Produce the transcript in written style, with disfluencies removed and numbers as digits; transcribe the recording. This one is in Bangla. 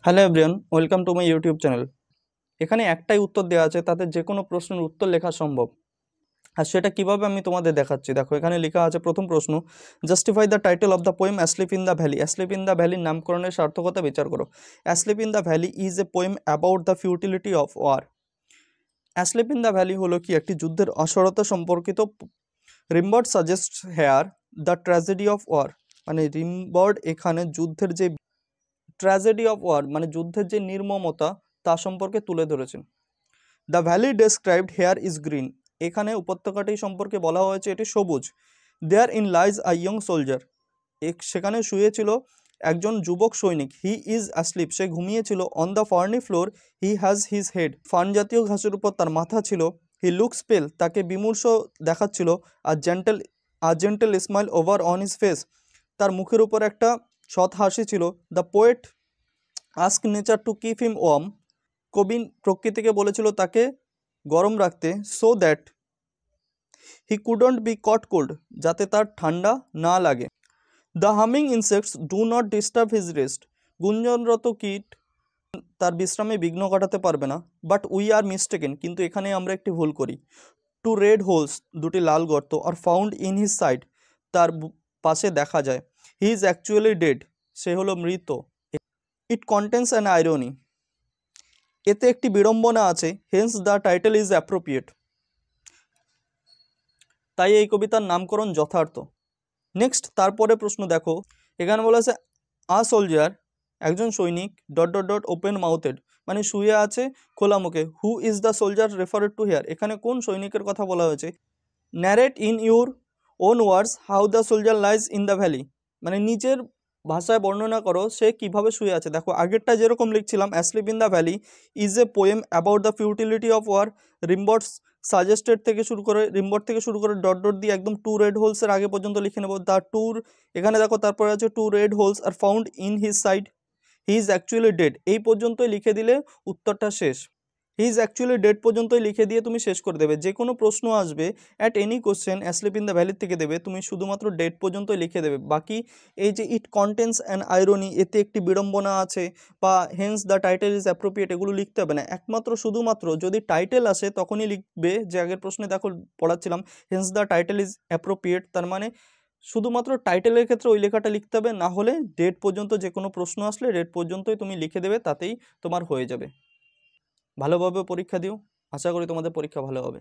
Hello everyone, welcome to my YouTube channel. এখানে একটাই উত্তর দেওয়া আছে, তাতে যে কোনো প্রশ্নের উত্তর লেখা সম্ভব। আর সেটা কিভাবে আমি তোমাদের দেখাচ্ছি। দেখো, এখানে লেখা আছে প্রথম প্রশ্ন, justify the title of the poem asleep in the valley. Asleep in the ভ্যালির নামকরণের সার্থকতা বিচার করো। Asleep in the valley is a poem about the futility of war. অ্যাসলিপ ইন দ্য ভ্যালি হলো কি একটি যুদ্ধের অসরতা সম্পর্কিত। Rimbaud suggest here the tragedy of war, মানে রিম্বার্ড এখানে যুদ্ধের যে ট্র্যাজেডি অফ ওয়ার মানে যুদ্ধের যে নির্মমতা তা সম্পর্কে তুলে ধরেছেন। The valley described here is green, এখানে উপত্যকাটি সম্পর্কে বলা হয়েছে এটি সবুজ। Therein lies a young soldier, সেখানে শুয়েছিল একজন যুবক সৈনিক। হি ইজ অ্যাসলিপ, সে ঘুমিয়েছিল। On the ferny floor he has his head, fern জাতীয় ঘাসের উপর তার মাথা ছিল। হি লুকস পেল, তাকে বিমূর্ষ দেখাচ্ছিল। আর gentle smile over on his face, তার মুখের উপর একটা সৎ হাসি ছিল। The poet ask nature to keep him warm, কবি প্রকৃতিকে বলেছিল তাকে গরম রাখতে। So that he couldn't be caught cold, যাতে তার ঠান্ডা না লাগে। The humming insects do not disturb his rest, গুঞ্জনরত কীট তার বিশ্রামে বিঘ্ন ঘটাতে পারবে না। বাট উই আর মিস্টেকেন, কিন্তু এখানে আমরা একটি ভুল করি। টু রেড হোলস, দুটি লাল গর্ত, আর ফাউন্ড ইন হিজ সাইড, তার পাশে দেখা যায়। হি ইজ অ্যাকচুয়ালি ডেড, সে হলো মৃত। ইট কন্টেন্স অ্যান আইরনি, এতে একটি বিড়ম্বনা আছে। Haynes the title is appropriate, তাই এই কবিতার নামকরণ যথার্থ। নেক্সট, তারপরে প্রশ্ন দেখো, এখানে বলা আছে আ সোলজার, একজন সৈনিক, dot dot dot open mouthed, মানে শুয়ে আছে খোলা মুখে। Who is the soldier referred to here, এখানে কোন সৈনিকের কথা বলা হয়েছে। Narrate in your own words how the soldier lies in the valley, মানে নিজের ভাষায় বর্ণনা করো সে কিভাবে শুয়ে আছে। দেখো, আগেরটা যেরকম লিখছিলাম, asleep in the valley is a poem about the futility of war. Rimbaud's suggested থেকে শুরু করে, রিম্বট থেকে শুরু করে ডট ডট দিয়ে একদম টু রেড হোলসের আগে পর্যন্ত লিখে নেবো। দ্য ট্যুর, এখানে দেখো তারপরে আছে two red holes are found in his side, he is actually dead, এই পর্যন্তই লিখে দিলে উত্তরটা শেষ। হি ইজ অ্যাকচুয়ালি ডেড পর্যন্তই লিখে দিয়ে তুমি শেষ করে দেবে। যে কোনো প্রশ্ন আসবে at any question asleep in the ভ্যালির থেকে দেবে, তুমি শুধুমাত্র ডেট পর্যন্তই লিখে দেবে। বাকি এই যে ইট কন্টেন্স অ্যান আইরনি, এতে একটি বিড়ম্বনা আছে, বা Haynes the title is appropriate, এগুলো লিখতে হবে না। একমাত্র শুধুমাত্র যদি টাইটেল আসে তখনই লিখবে। যে আগের প্রশ্নে দেখো পড়াচ্ছিলাম, hence the title is appropriate, তার মানে শুধুমাত্র টাইটেলের ক্ষেত্রে ওই লেখাটা লিখতে হবে। না হলে ডেট পর্যন্ত যে কোনো প্রশ্ন আসলে ডেট পর্যন্তই তুমি লিখে দেবে, তাতেই তোমার হয়ে যাবে। ভালোভাবে পরীক্ষা দিও, আশা করি তোমাদের পরীক্ষা ভালো হবে।